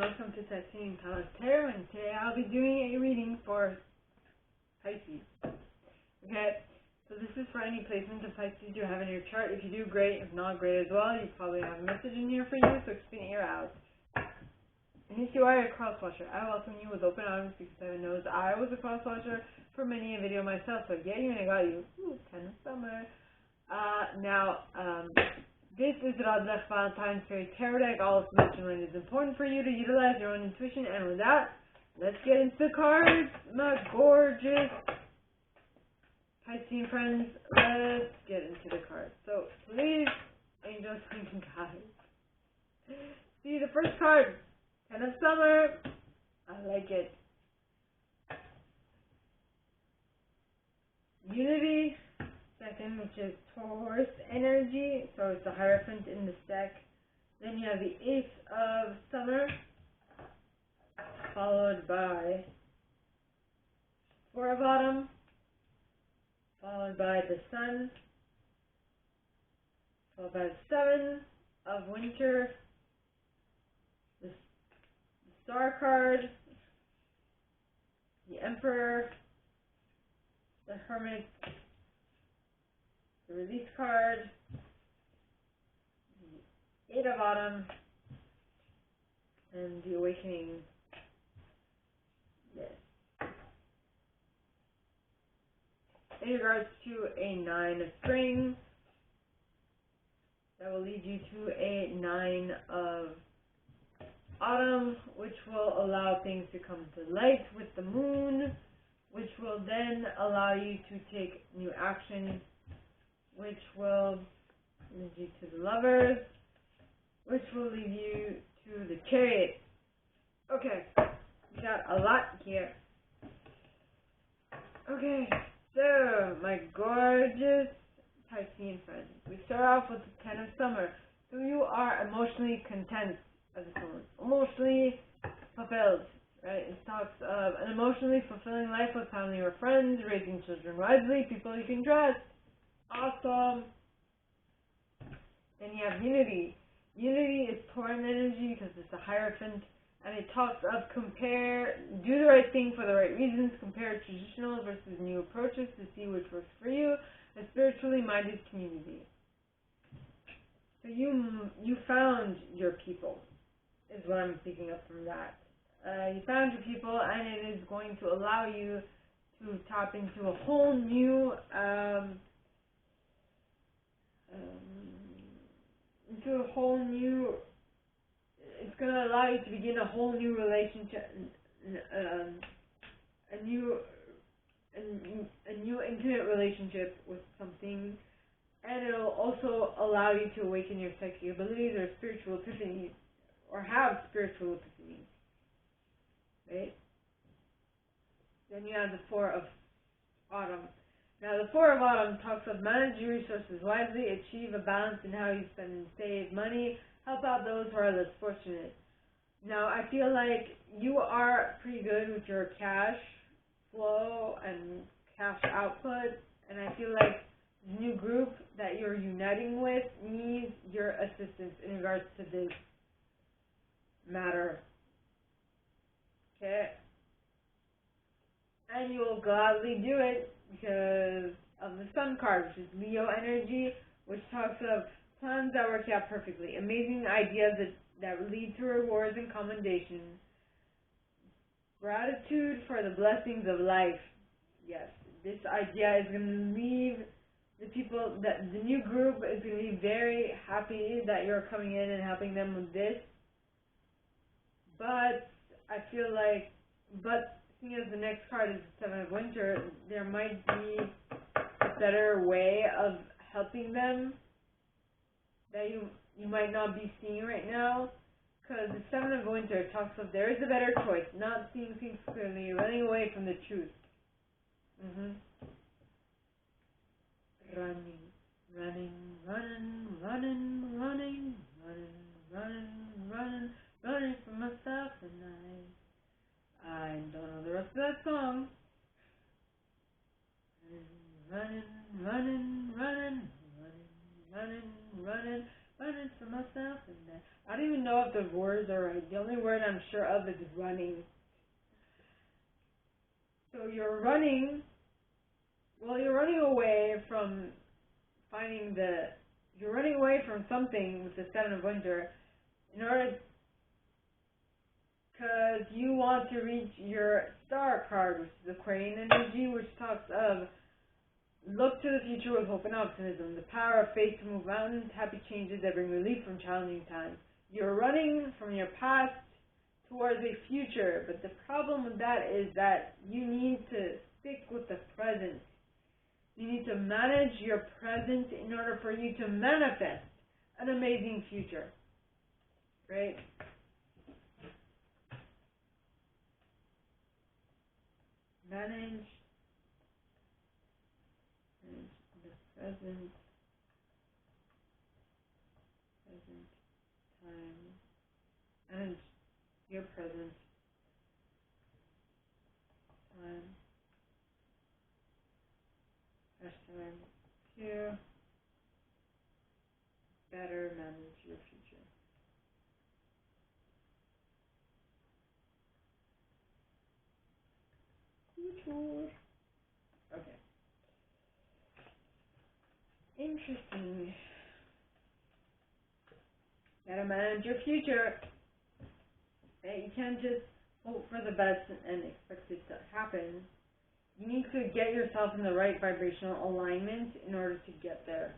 welcome to Pisces Tarot, and today I'll be doing a reading for Pisces. Okay, so this is for any placement of Pisces you have in your chart. If you do, great. If not, great as well. You probably have a message in here for you, so keep an ear out. And if you are a crosswatcher, I welcome you with open arms because I know I was a crosswatcher for many a video myself, so yeah, you and I got you. Ooh, kind of summer. This is Radleigh Valentine Fairy Tarot deck. All it's mentioned when it's important for you to utilize your own intuition. And with that, let's get into the cards, my gorgeous Piscean friends. Let's get into the cards. So please, angels and guides. See the first card, Ten of Summer. I like it. Unity. Second, which is Taurus energy, so it's the Hierophant in this deck. Then you have the Ace of Summer, followed by Four of Autumn, followed by the Sun, followed by the Seven of Winter, the Star card, the Emperor, the Hermit, the Release card, the Eight of Autumn, and the Awakening. Yes. In regards to a Nine of Spring, that will lead you to a Nine of Autumn, which will allow things to come to light with the Moon, which will then allow you to take new action, which will lead you to the Lovers, which will lead you to the Chariot. Okay, we got a lot here. Okay, so my gorgeous Piscean friends, we start off with the Ten of Summer. So you are emotionally content as a soul, emotionally fulfilled, right? It talks of an emotionally fulfilling life with family or friends, raising children wisely, people you can trust. Awesome. Then you have Unity. Unity is Tauran energy because it's a Hierophant, and it talks of do the right thing for the right reasons, compare traditional versus new approaches to see which works for you, a spiritually minded community. So you found your people, is what I'm picking up from that. You found your people, and it is going to allow you to tap into a whole new it's going to allow you to begin a whole new relationship, a new intimate relationship with something, and it'll also allow you to awaken your psychic abilities or spiritual epiphanies, or have spiritual epiphanies, right? Then you have the Four of Autumn. Now, the Four of Autumn talks of manage your resources wisely, achieve a balance in how you spend and save money, help out those who are less fortunate. Now, I feel like you are pretty good with your cash flow and cash output, and I feel like the new group that you're uniting with needs your assistance in regards to this matter. Okay? And you will gladly do it because of the Sun card, which is Leo energy, which talks of plans that work out perfectly, amazing ideas that lead to rewards and commendations, gratitude for the blessings of life. Yes, this idea is going to leave the people, that the new group is going to be very happy that you're coming in and helping them with this. But I feel like, seeing as the next card is the Seven of Winter, there might be a better way of helping them that you might not be seeing right now. Because the Seven of Winter talks of there is a better choice, not seeing things clearly, running away from the truth. Running, running, running, running, running, running, running, running, running from myself tonight. I don't know the rest of that song. Running, running, running, running, running, running, Manage for myself, and I don't even know if the words are right. The only word I'm sure of is running. So you're running. Well, you're running away from finding the. You're running away from something with the Seven of Winter, in order, because you want to reach your Star card, which is Aquarian energy, which talks of look to the future with hope and optimism, the power of faith to move mountains, happy changes that bring relief from challenging times. You're running from your past towards a future, but the problem with that is that you need to stick with the present. You need to manage your present in order for you to manifest an amazing future. Right? Manage the present time. Manage your present time. Hashtag to better manage your future. Okay. Interesting. Gotta manage your future. You can't just hope for the best and expect it to happen. You need to get yourself in the right vibrational alignment in order to get there.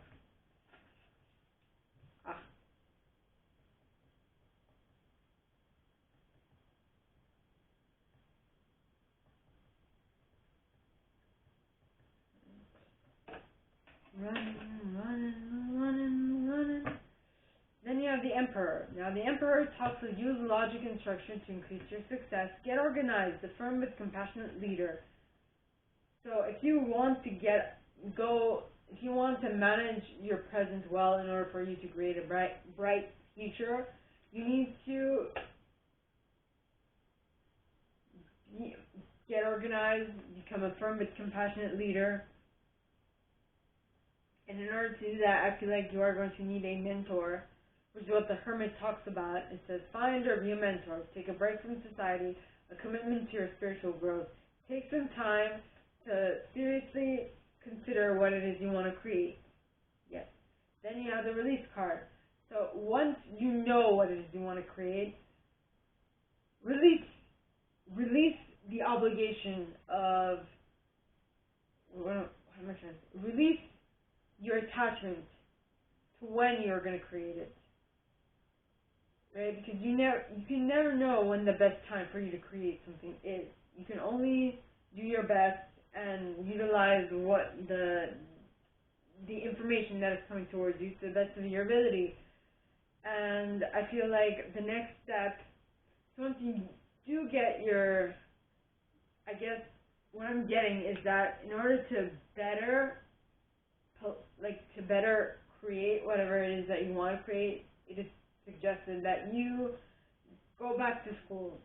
Running. Then you have the Emperor. Now the Emperor talks of use logic and structure to increase your success. Get organized, a firm but compassionate leader. So if you want to if you want to manage your present well in order for you to create a bright future, you need to get organized, become a firm but compassionate leader. And in order to do that, I feel like you are going to need a mentor, which is what the Hermit talks about. It says, find or be a mentor. Take a break from society, a commitment to your spiritual growth. Take some time to seriously consider what it is you want to create. Yes. Then you have the release card. So once you know what it is you want to create, release the obligation of, release your attachment to when you're going to create it. Right? Because you can never know when the best time for you to create something is. You can only do your best and utilize what the information that is coming towards you to the best of your ability. And I feel like the next step, once you do get your, I guess what I'm getting is that in order to better create whatever it is that you want to create, it is suggested that you go back to school.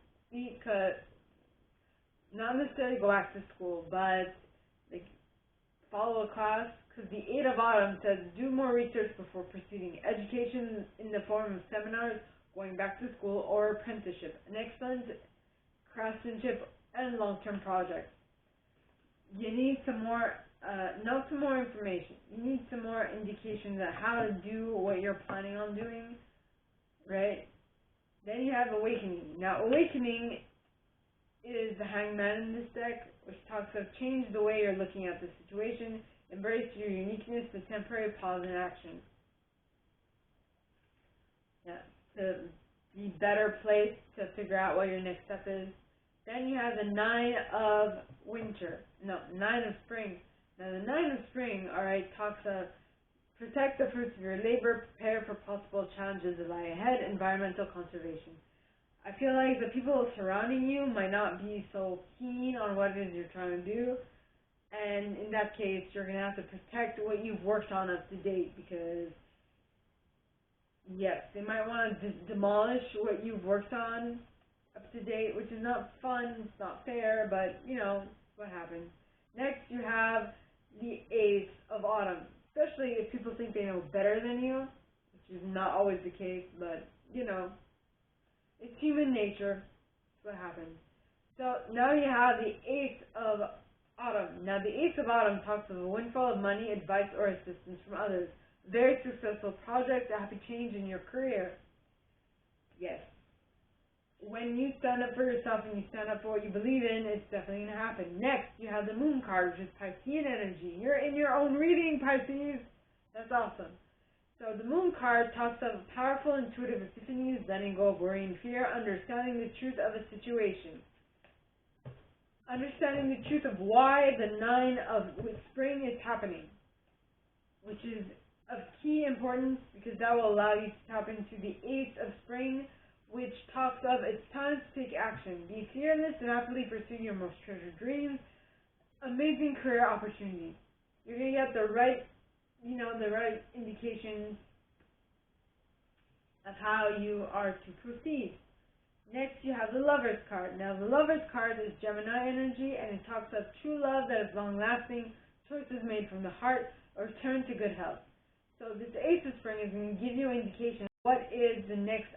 Not necessarily go back to school, but follow a class, because the Eight of Autumn says do more research before proceeding. Education in the form of seminars, going back to school, or apprenticeship. An excellent craftsmanship and long-term projects. You need some more, not some more information. You need some more indications on how to do what you're planning on doing, right? Then you have Awakening. Now, Awakening is the Hangman in this deck, which talks of change the way you're looking at the situation, embrace your uniqueness, the temporary pause in action. Yeah, to be better placed to figure out what your next step is. Then you have the Nine of Spring. Now the Nine of Spring, alright, talks of protect the fruits of your labor, prepare for possible challenges that lie ahead, environmental conservation. I feel like the people surrounding you might not be so keen on what it is you're trying to do, and in that case, you're going to have to protect what you've worked on up to date, because yes, they might want to demolish what you've worked on up to date, which is not fun, it's not fair, but you know what happens. Next, you have the Ace of Autumn, especially if people think they know better than you, which is not always the case, but, you know, it's human nature. That's what happens. So now you have the Ace of Autumn. Now the Ace of Autumn talks of a windfall of money, advice, or assistance from others. Very successful project, a happy change in your career. Yes. When you stand up for yourself and you stand up for what you believe in, it's definitely going to happen. Next, you have the Moon card, which is Piscean energy. You're in your own reading, Pisces. That's awesome. So the Moon card talks of powerful, intuitive epiphanies, letting go of worry and fear, understanding the truth of a situation. Understanding the truth of why the 9 of spring is happening, which is of key importance because that will allow you to tap into the Ace of Spring, which talks of it's time to take action. Be fearless and happily pursue your most treasured dreams. Amazing career opportunities. You're going to get the right, the right indications of how you are to proceed. Next, you have the Lover's card. Now, the Lover's card is Gemini energy, and it talks of true love that is long-lasting, choices made from the heart, or return to good health. So this Ace of Spring is going to give you an indication of what is the next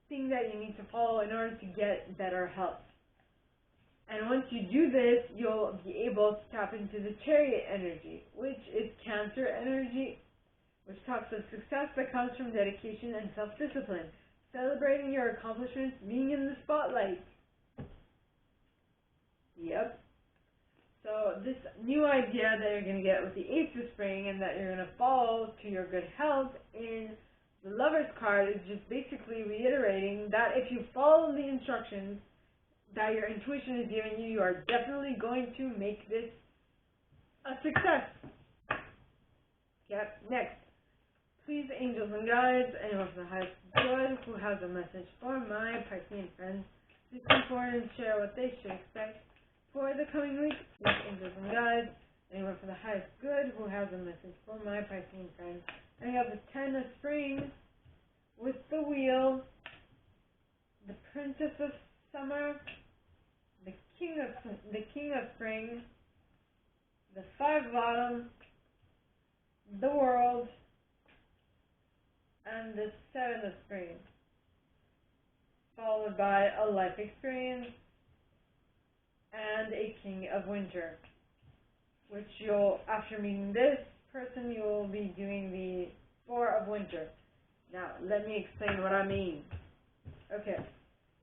thing that you need to follow in order to get better health. And once you do this, you'll be able to tap into the Chariot energy, which is Cancer energy, which talks of success that comes from dedication and self-discipline, celebrating your accomplishments, being in the spotlight. Yep. So this new idea that you're going to get with the Ace of Spring and that you're going to follow to your good health in the Lover's card is just basically reiterating that if you follow the instructions that your intuition is giving you, you are definitely going to make this a success. Yep. Next. Please, angels and guides, anyone from the highest good who has a message for my Piscean friends, please come forward and share what they should expect for the coming week. Please, angels and guides, anyone from the highest good who has a message for my Piscean friends. And we have the 10 of Spring with the Wheel, the Princess of Summer, the King of Spring, the 5 of Autumn, the World, and the 7 of Spring, followed by a life experience and a King of Winter, which after meeting this person, you will be doing the 4 of Winter. Now, let me explain what I mean. Okay,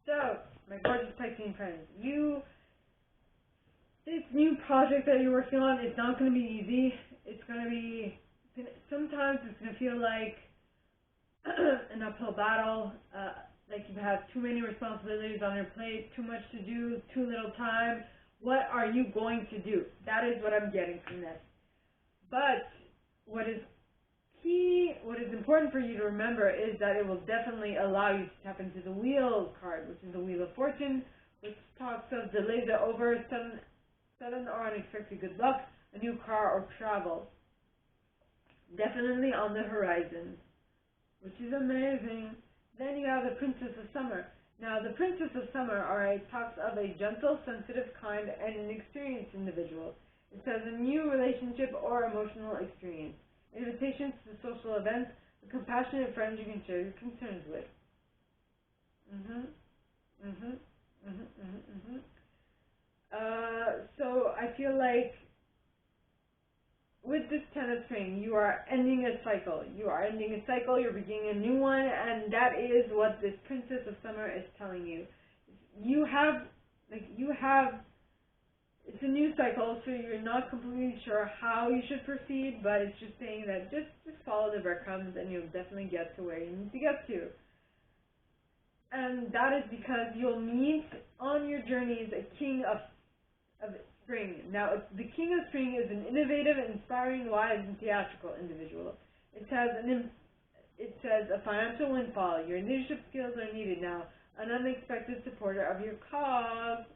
so, my gorgeous Piscean friends, this new project that you're working on is not going to be easy. It's going to be, sometimes it's going to feel like an uphill battle, like you have too many responsibilities on your plate, too much to do, too little time. What are you going to do? That is what I'm getting from this. But what is key, what is important for you to remember is that it will definitely allow you to tap into the Wheel card, which is the Wheel of Fortune, which talks of delays that over sudden or unexpected good luck, a new car or travel. Definitely on the horizon, which is amazing. Then you have the Princess of Summer. Now, the Princess of Summer, talks of a gentle, sensitive, kind, and an experienced individual. It says a new relationship or emotional experience, invitations to social events, a compassionate friend you can share your concerns with. So I feel like with this 10 of Spring, you are ending a cycle. You're beginning a new one, and that is what this Princess of Summer is telling you. It's a new cycle, so you're not completely sure how you should proceed, but it's just saying that just follow the breadcrumbs and you'll definitely get to where you need to get to. And that is because you'll meet on your journeys a King of Spring. Now, the King of Spring is an innovative, inspiring, wise, and theatrical individual. It says a financial windfall. Your leadership skills are needed now. An unexpected supporter of your cause.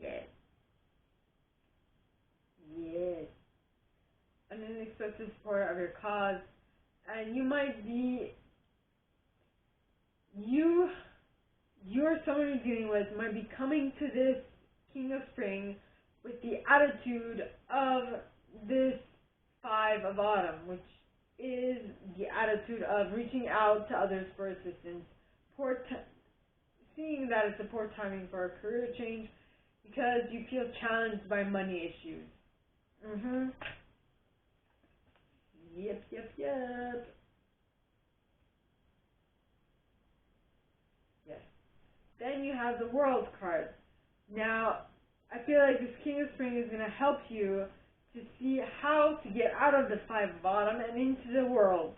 Yes. An unexpected supporter of your cause. And you might be, someone you're dealing with might be coming to this King of Spring with the attitude of this Five of Autumn, which is the attitude of reaching out to others for assistance, seeing that it's a poor timing for a career change because you feel challenged by money issues. Yep. Yes. Then you have the World card. Now, I feel like this King of Spring is going to help you to see how to get out of the Five of Autumn and into the World.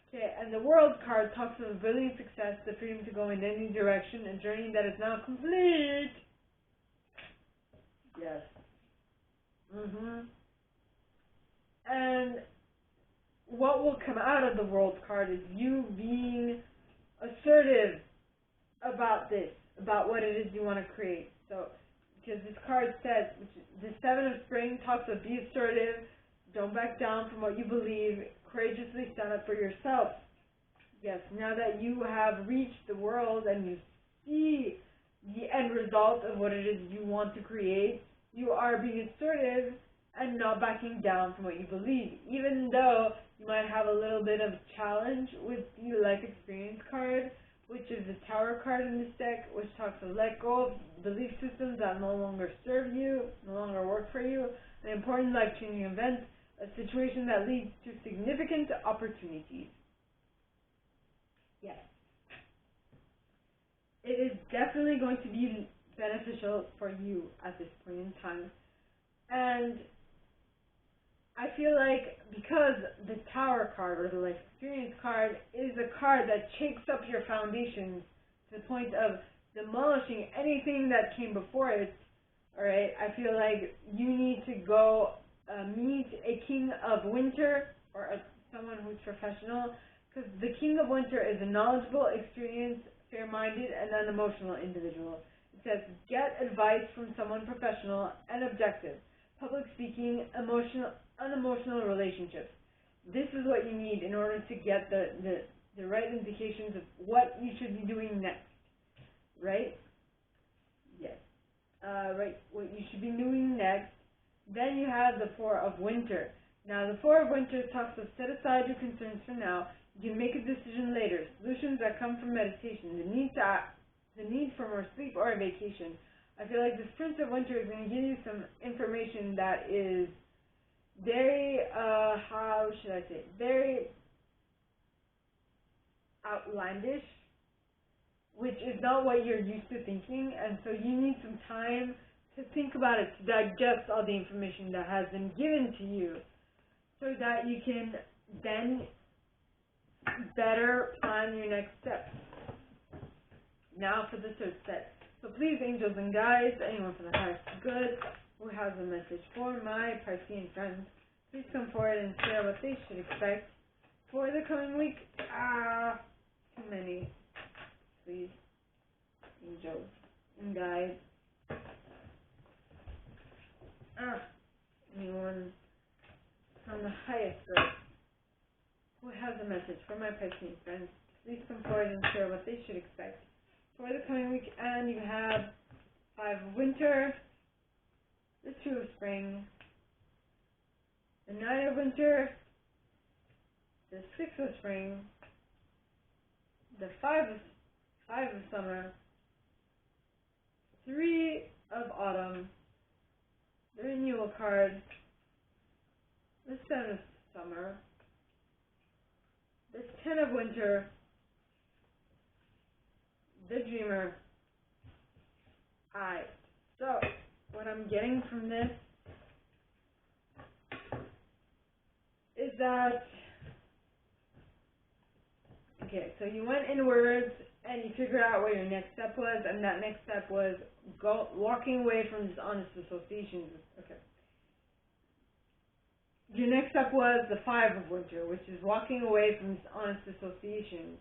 Okay, and the World card talks of brilliant success, the freedom to go in any direction, a journey that is now complete. Yes. And what will come out of the World card is you being assertive about this, about what it is you want to create. So, because this card says, the Seven of Spring talks of be assertive, don't back down from what you believe, courageously stand up for yourself. Yes, now that you have reached the World and you see the end result of what it is you want to create, you are being assertive and not backing down from what you believe, even though you might have a little bit of challenge with the Life Experience card, which is the Tower card in this deck, which talks to let go of belief systems that no longer serve you, no longer work for you, an important life-changing event, a situation that leads to significant opportunities. Yes. It is definitely going to be beneficial for you at this point in time. And I feel like because the Tower card, or the Life Experience card, is a card that shakes up your foundations to the point of demolishing anything that came before it, alright, I feel like you need to go meet a King of Winter, or someone who's professional, because the King of Winter is a knowledgeable, experienced, fair-minded, and unemotional individual. It says, get advice from someone professional and objective. Public speaking, unemotional relationships. This is what you need in order to get the right indications of what you should be doing next. Right? Yes. Right, what you should be doing next. Then you have the Four of Winter. Now, the Four of Winter talks of set aside your concerns for now. You can make a decision later. Solutions that come from meditation. The need for more sleep or a vacation. I feel like this Prince of Winter is going to give you some information that is very, how should I say, very outlandish, which is not what you're used to thinking, and so you need some time to think about it, to digest all the information that has been given to you, so that you can then better plan your next steps. Now for the third set. So please, angels and guides, anyone from the highest good who has a message for my Piscean friends, please come forward and share what they should expect for the coming week. Too many. Please, angels and guides. Anyone from the highest good who has a message for my Piscean friends, please come forward and share what they should expect for the coming week. And you have Five of Winter, the Two of Spring, the Nine of Winter, the Six of Spring, the Five of Summer, Three of Autumn, the Renewal card, the Seven of Summer, the Ten of Winter, the Dreamer. Alright, so what I'm getting from this is that, okay, so you went inwards and you figured out what your next step was, and that next step was walking away from dishonest associations. Okay. Your next step was the Five of Winter, which is walking away from dishonest associations.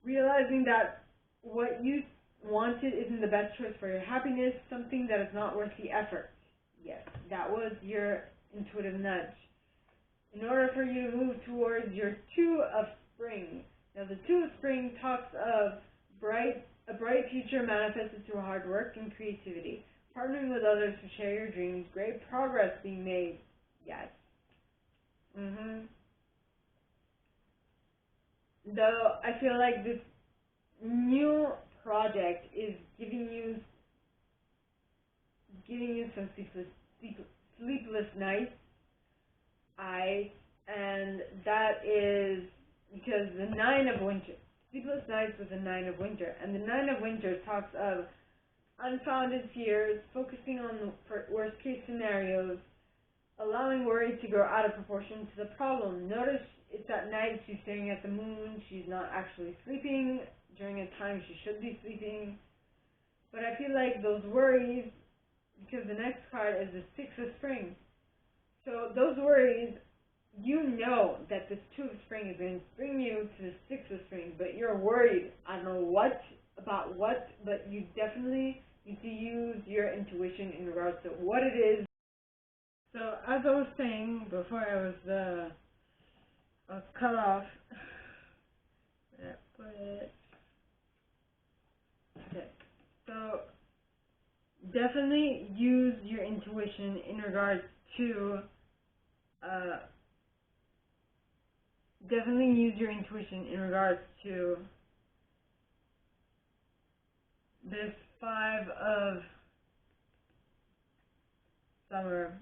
Realizing that what you wanted isn't the best choice for your happiness, something that is not worth the effort. Yes, that was your intuitive nudge. In order for you to move towards your Two of Spring. Now, the Two of Spring talks of a bright future manifested through hard work and creativity. Partnering with others to share your dreams. Great progress being made. Yes. Though I feel like this new project is giving you some sleepless nights. And that is because the Nine of Winter, sleepless nights with the Nine of Winter, and the Nine of Winter talks of unfounded fears, focusing on the worst case scenarios, allowing worry to grow out of proportion to the problem. Notice it's at night, she's staring at the moon, she's not actually sleeping during a time she should be sleeping. But I feel like those worries, because the next card is the Six of Spring. So those worries, you know that this Two of Spring is going to bring you to the Six of Spring, but you're worried. I don't know about what, but you definitely need to use your intuition in regards to what it is. So as I was saying before I was cut off, okay. So definitely use your intuition in regards to this Five of Summer.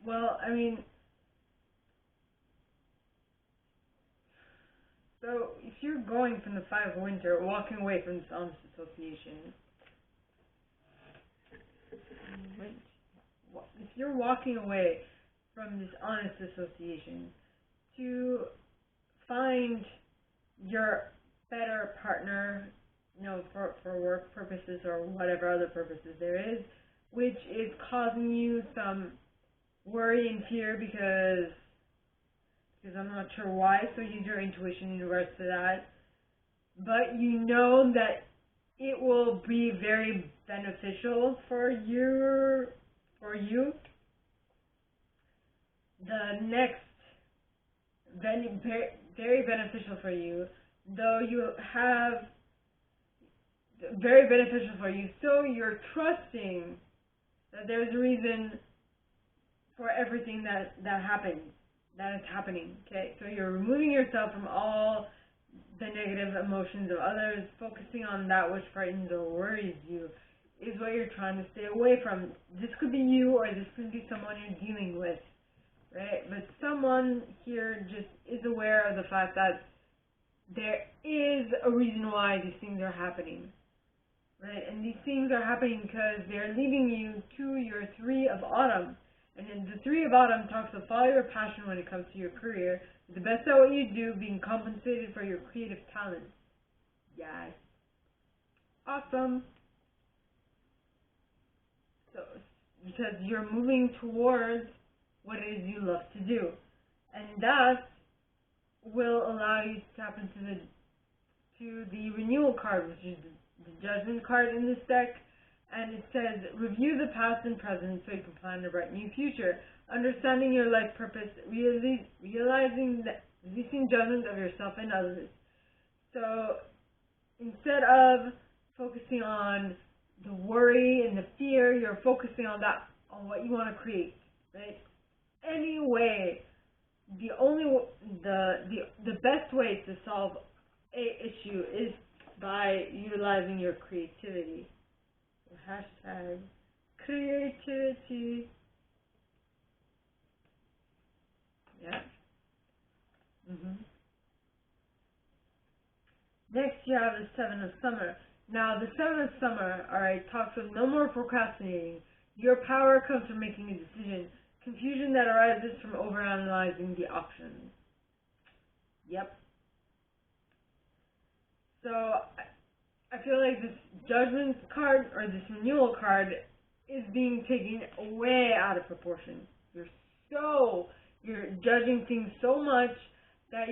Well, I mean, so if you're going from the Five of Winter, walking away from this honest association, if you're walking away from this honest association to find your better partner, for work purposes or whatever other purposes there is, which is causing you some worry and fear because I'm not sure why, so use your intuition in regards to that. But you know that it will be very beneficial for you. The next, very beneficial for you, though you have very beneficial for you. So you're trusting that there's a reason for everything that is happening. Okay, so you're removing yourself from all the negative emotions of others, focusing on that which frightens or worries you is what you're trying to stay away from. This could be you, or this could be someone you're dealing with, right? But someone here just is aware of the fact that there is a reason why these things are happening, right? And these things are happening because they're leading you to your Three of Autumn. And then the Three of Autumn talks of follow your passion when it comes to your career. The best at what you do, being compensated for your creative talents. Yes. Awesome. So, because you're moving towards what it is you love to do. And that will allow you to tap into the renewal card, which is the Judgment card in this deck. And it says, review the past and present so you can plan a bright new future. Understanding your life purpose, realizing that releasing judgment of yourself and others. So instead of focusing on the worry and the fear, you're focusing on what you want to create, right? Anyway, the best way to solve a issue is by utilizing your creativity. Hashtag creativity. Yeah. Next, you have the Seven of Summer. Now, the Seven of Summer, alright, talks of no more procrastinating. Your power comes from making a decision. Confusion that arises from overanalyzing the options. Yep. So, I feel like this Judgment card, or this Renewal card, is being taken way out of proportion. You're judging things so much that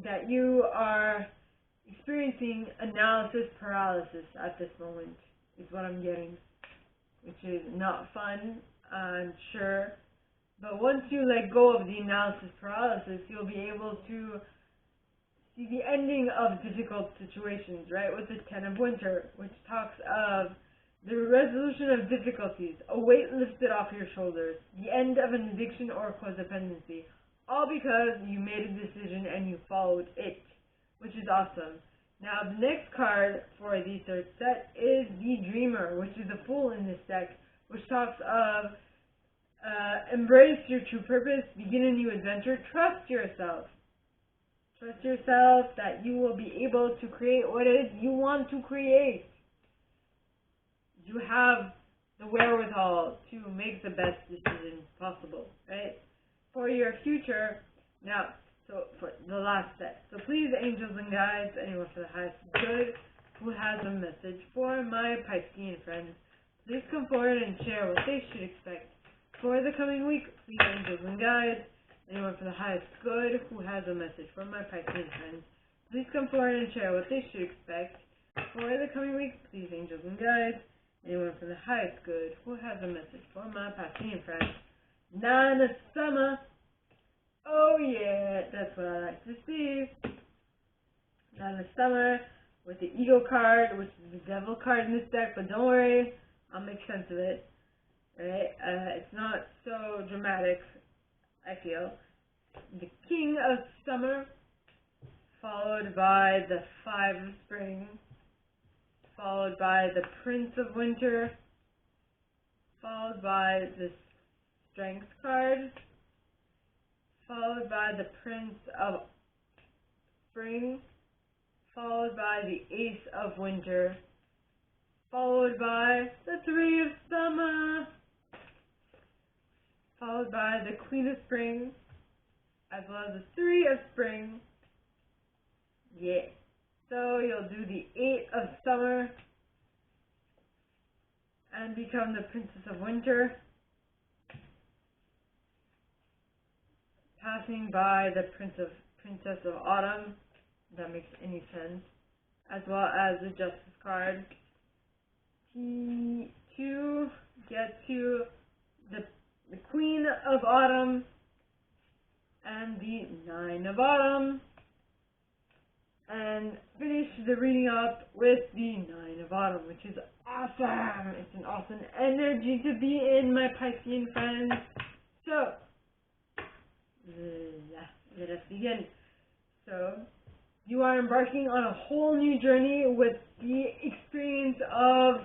that you are experiencing analysis paralysis at this moment, is what I'm getting, which is not fun, I'm sure. But once you let go of the analysis paralysis, you'll be able to see the ending of difficult situations, right? With the Ten of Winter, which talks of the resolution of difficulties, a weight lifted off your shoulders, the end of an addiction or codependency, all because you made a decision and you followed it, which is awesome. Now, the next card for the third set is the Dreamer, which is a Fool in this deck, which talks of embrace your true purpose, begin a new adventure, trust yourself. Trust yourself that you will be able to create what it is you want to create. You have the wherewithal to make the best decision possible, right? For your future. Now, so for the last set. So please, angels and guides, anyone for the highest good who has a message for my Piscean friends, please come forward and share what they should expect for the coming week. Please, angels and guides, anyone for the highest good who has a message for my Piscean friends, please come forward and share what they should expect for the coming week. Please, angels and guides, anyone for the highest good who has a message for my Piscean friends. Nana Summer. Oh yeah, that's what I like to see. Nana Summer with the Ego card, which is the Devil card in this deck, but don't worry, I'll make sense of it. Right? It's not so dramatic, I feel. The King of Summer, followed by the Five of Spring, followed by the Prince of Winter, followed by the Strength card, followed by the Prince of Spring, followed by the Ace of Winter, followed by the Three of Summer, followed by the Queen of Spring, as well as the Three of Spring. Yeah. So you'll do the Eight of Summer and become the Princess of Winter, passing by the Princess of Autumn, if that makes any sense, as well as the Justice card, to get to the Queen of Autumn and the Nine of Autumn, and finish the reading up with the Nine of Autumn, which is awesome. It's an awesome energy to be in, my Piscean friends. So, let us begin. So, you are embarking on a whole new journey with the experience of,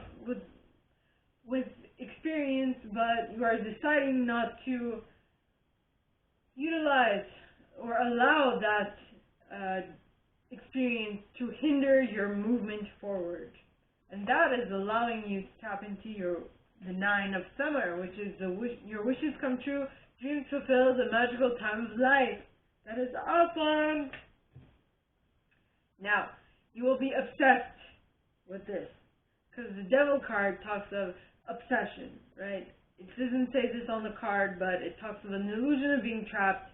with experience, but you are deciding not to utilize or allow that experience to hinder your movement forward. And that is allowing you to tap into the Nine of Summer, which is your wishes come true, dreams fulfilled, a magical time of life. That is awesome. Now, you will be obsessed with this, because the Devil card talks of obsession, right? It doesn't say this on the card, but it talks of an illusion of being trapped,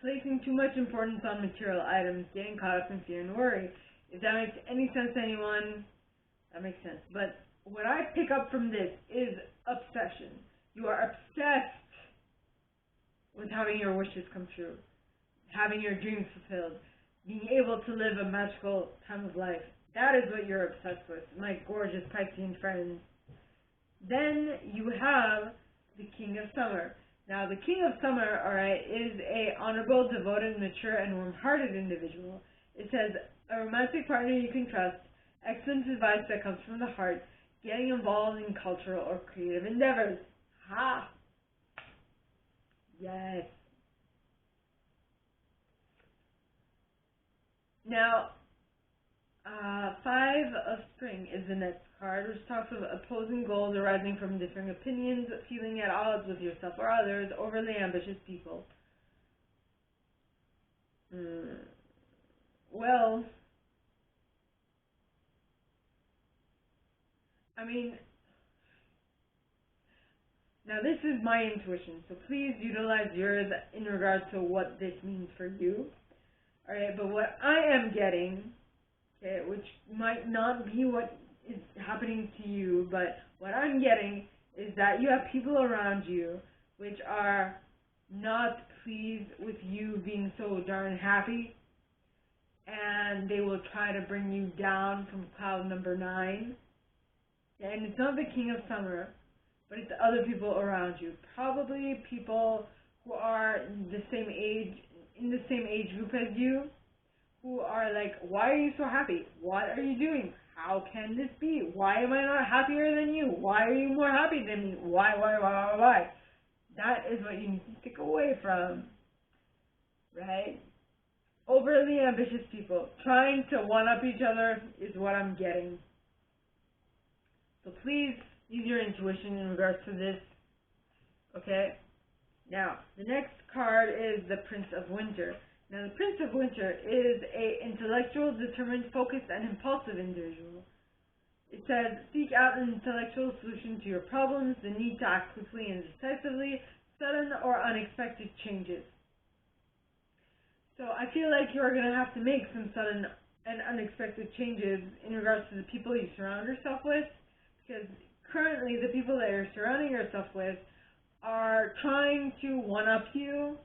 placing too much importance on material items, getting caught up in fear and worry. If that makes any sense to anyone, that makes sense. But what I pick up from this is obsession. You are obsessed with having your wishes come true, having your dreams fulfilled, being able to live a magical time of life. That is what you're obsessed with, my gorgeous Piscean friends. Then you have the King of Summer. Now, the King of Summer, alright, is a honorable, devoted, mature, and warm-hearted individual. It says, a romantic partner you can trust, excellent advice that comes from the heart, getting involved in cultural or creative endeavors. Ha! Yes. Now, Five of Spring is the next card, which talks of opposing goals arising from differing opinions, feeling at odds with yourself or others, overly ambitious people. Well, I mean, now this is my intuition, so please utilize yours in regards to what this means for you. Alright, but what I am getting, okay, which might not be what is happening to you, but what I'm getting is that you have people around you which are not pleased with you being so darn happy, and they will try to bring you down from cloud number 9. And it's not the king of summer, but it's other people around you. Probably people who are in the same age group as you, who are like, why are you so happy? What are you doing? How can this be? Why am I not happier than you? Why are you more happy than me? Why? That is what you need to stick away from, right? Overly ambitious people trying to one-up each other is what I'm getting. So please use your intuition in regards to this, okay? Now, the next card is the Prince of Winter. Now, the Prince of Winter is an intellectual, determined, focused, and impulsive individual. It says, seek out an intellectual solution to your problems, the need to act quickly and decisively, sudden or unexpected changes. So I feel like you're going to have to make some sudden and unexpected changes in regards to the people you surround yourself with, because currently the people that you're surrounding yourself with are trying to one-up you,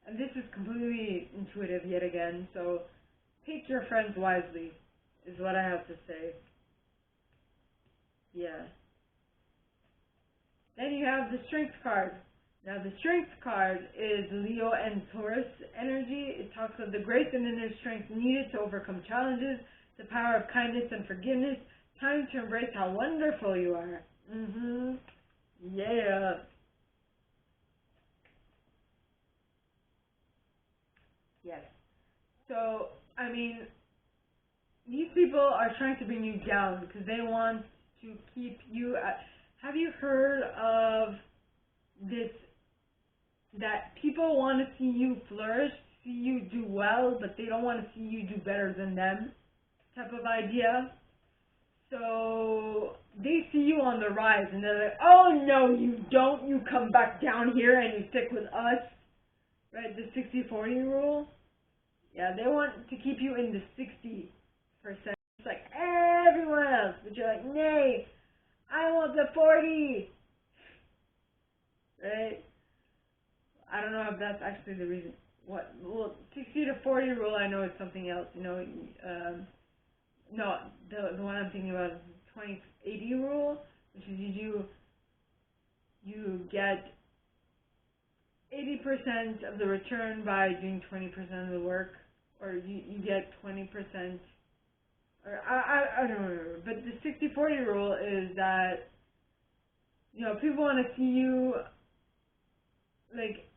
and this is completely intuitive yet again, so pick your friends wisely, is what I have to say. Yeah. Then you have the Strength card. Now the Strength card is Leo and Taurus energy. It talks of the grace and inner strength needed to overcome challenges, the power of kindness and forgiveness, time to embrace how wonderful you are. Yeah. Yes. So, I mean, these people are trying to bring you down because they want to keep you at... Have you heard of this, that people want to see you flourish, see you do well, but they don't want to see you do better than them type of idea? So they see you on the rise and they're like, oh no, you don't, you come back down here and you stick with us, right? The 60-40 rule. Yeah, they want to keep you in the 60%. It's like everyone else, but you're like, nay, I want the 40, right? I don't know if that's actually the reason. What? Well, 60-40 rule, I know it's something else. You know, no, the one I'm thinking about is the 20-80 rule, which is you get 80% of the return by doing 20% of the work, or you get 20%, or I don't remember, but the 60-40 rule is that, you know, people want to see you, like,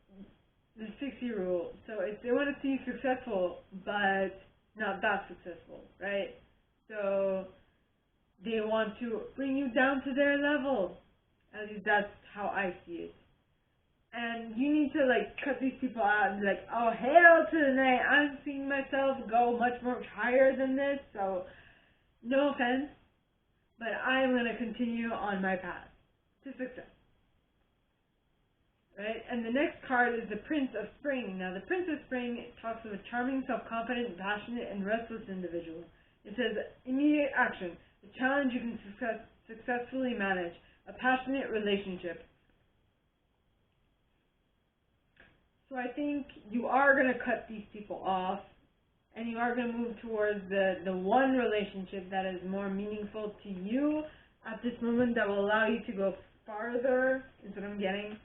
the 60 rule, so if they want to see you successful, but not that successful, right? So they want to bring you down to their level. At least that's how I see it. And you need to, like, cut these people out and be like, oh, hail to the night. I'm seeing myself go much more higher than this, so no offense, but I'm going to continue on my path to success. Right? And the next card is the Prince of Spring. Now, the Prince of Spring talks of a charming, self-confident, passionate, and restless individual. It says, immediate action, a challenge you can successfully manage, a passionate relationship. So I think you are going to cut these people off, and you are going to move towards the one relationship that is more meaningful to you at this moment, that will allow you to go farther, is what I'm getting.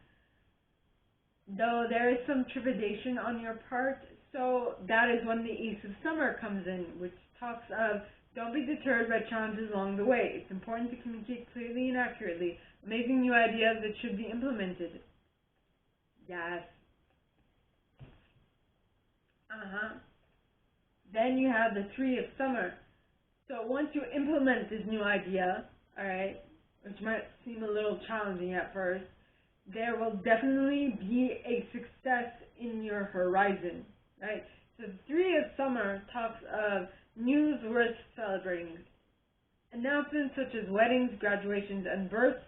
Though there is some trepidation on your part, so that is when the Ace of Summer comes in, which talks of, don't be deterred by challenges along the way. It's important to communicate clearly and accurately, amazing new ideas that should be implemented. Yes. Then you have the Three of Summer. So once you implement this new idea, alright, which might seem a little challenging at first, there will definitely be a success in your horizon, right? So the Three of Summer talks of news worth celebrating. Announcements such as weddings, graduations, and births,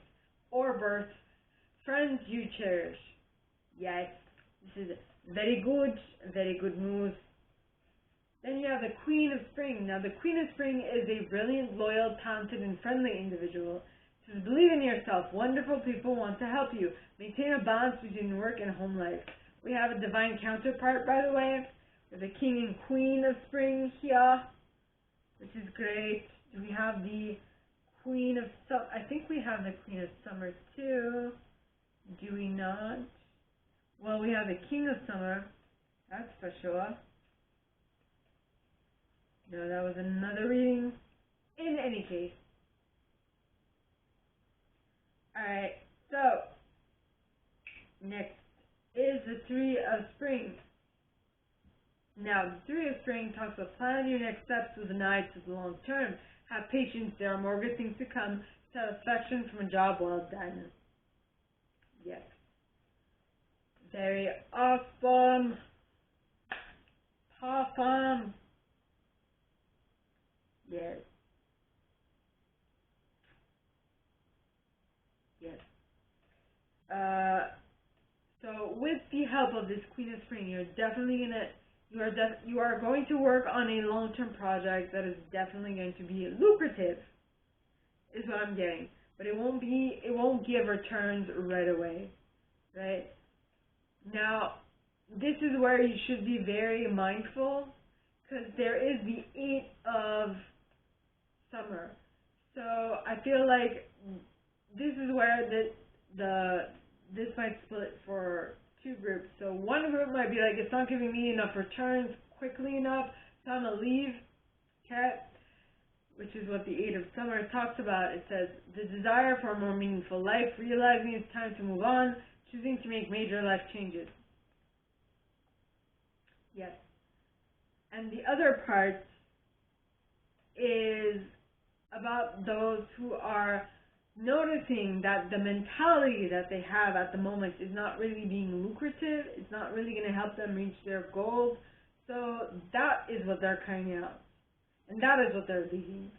friends you cherish. Yes, this is very good news. Then you have the Queen of Spring. Now, the Queen of Spring is a brilliant, loyal, talented, and friendly individual. It says, believe in yourself. Wonderful people want to help you. Maintain a balance between work and home life. We have a divine counterpart, by the way, The King and Queen of Spring here, which is great. Do we have the Queen of Summer? I think we have the Queen of Summer too. Do we not? Well, we have the King of Summer. That's for sure. No, that was another reading. In any case. Alright, so next is the Three of Spring. Now, the Three of Spring talks about planning your next steps with an eye to the long term. Have patience, there are more good things to come. Satisfaction from a job well done. Yes. Very awesome. Awesome. Yes. Yes. So with the help of this Queen of Spring, you are going to work on a long-term project that is definitely going to be lucrative, is what I'm getting. But it won't give returns right away, right? Now, this is where you should be very mindful, because there is the Eight of Summer. So I feel like this is where this might split for two groups. So one group might be like, it's not giving me enough returns quickly enough, so I'm going to leave, okay? Which is what the Eight of Summer talks about. It says, the desire for a more meaningful life, realizing it's time to move on, choosing to make major life changes. Yes. And the other part is about those who are noticing that the mentality that they have at the moment is not really being lucrative, it's not really going to help them reach their goals. So that is what they're cutting out. And that is what they're leaving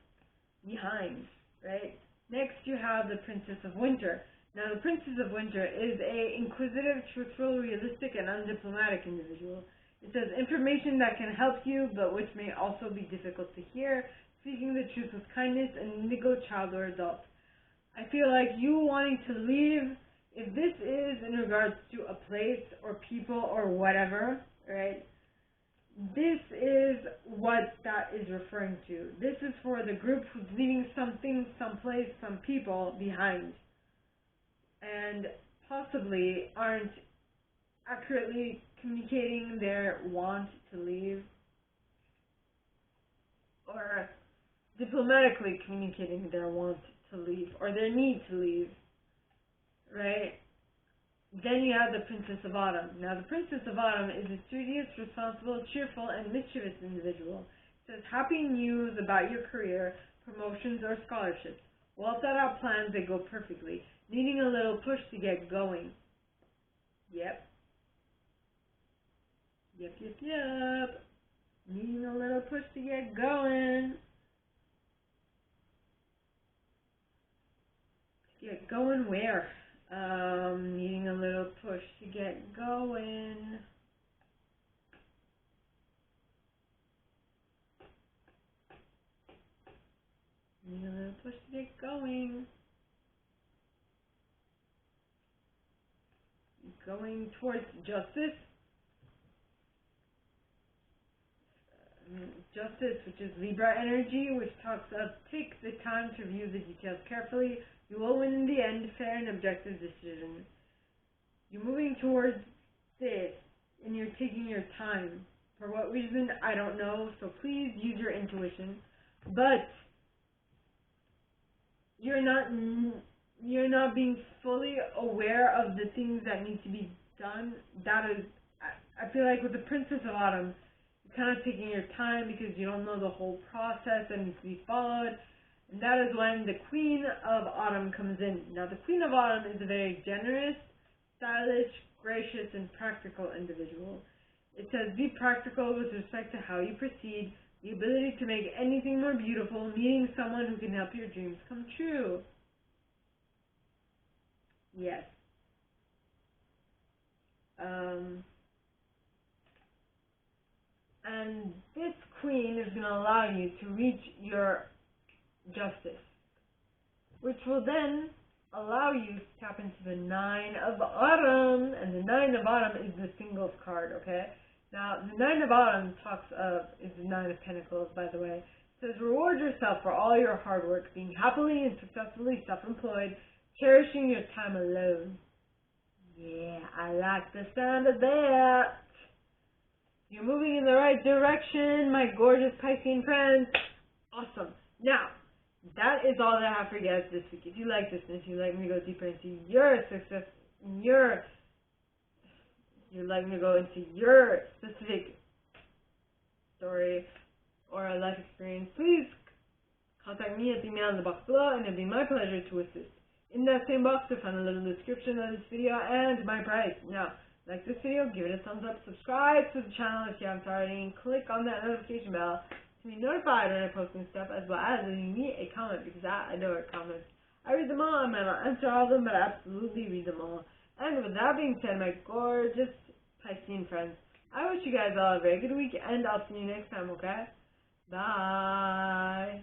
behind, right? Next you have the Princess of Winter. Now the Princess of Winter is a inquisitive, truthful, realistic, and undiplomatic individual. It says information that can help you, but which may also be difficult to hear, speaking the truth with kindness, and indigo child or adult. I feel like you wanting to leave, if this is in regards to a place or people or whatever, right, this is what that is referring to. This is for the group who's leaving something, someplace, some people behind, and possibly aren't accurately communicating their want to leave, or diplomatically communicating their want to leave, or their need to leave, right? Then you have the Princess of Autumn. Now the Princess of Autumn is a studious, responsible, cheerful, and mischievous individual. It says happy news about your career, promotions, or scholarships. Well thought out plans that go perfectly. Needing a little push to get going. Yep. Yep. Needing a little push to get going. Get going where? Needing a little push to get going. Needing a little push to get going. Going towards justice. Justice, which is Libra energy, which talks of take the time to review the details carefully. You will win in the end, fair and objective decision. You're moving towards this, and you're taking your time. For what reason, I don't know, so please use your intuition. But you're not being fully aware of the things that need to be done. That is, I feel like with the Princess of Autumn, you're kind of taking your time because you don't know the whole process that needs to be followed. And that is when the Queen of Autumn comes in. Now, the Queen of Autumn is a very generous, stylish, gracious, and practical individual. It says, be practical with respect to how you proceed, the ability to make anything more beautiful, meeting someone who can help your dreams come true. Yes. And this Queen is going to allow you to reach your justice, which will then allow you to tap into the Nine of Autumn, and the Nine of Autumn is the singles card, okay? Now, the Nine of Autumn is the Nine of Pentacles, by the way. It says, reward yourself for all your hard work, being happily and successfully self-employed, cherishing your time alone. Yeah, I like the sound of that. You're moving in the right direction, my gorgeous Piscean friends. Awesome. Now, that is all that I have for you guys this week. If you like this and if you'd like me to go deeper into your success, you'd like me to go into your specific story or life experience, please contact me at the email in the box below, and it'll be my pleasure to assist. In that same box, you'll find a little description of this video and my price. Now, like this video, give it a thumbs up, subscribe to the channel if you haven't already, and click on that notification bell to be notified when I post new stuff, as well as leaving me a comment, because I adore comments. I read them all, I might not answer all of them, but I absolutely read them all. And with that being said, my gorgeous Piscean friends, I wish you guys all a very good week, and I'll see you next time, okay? Bye!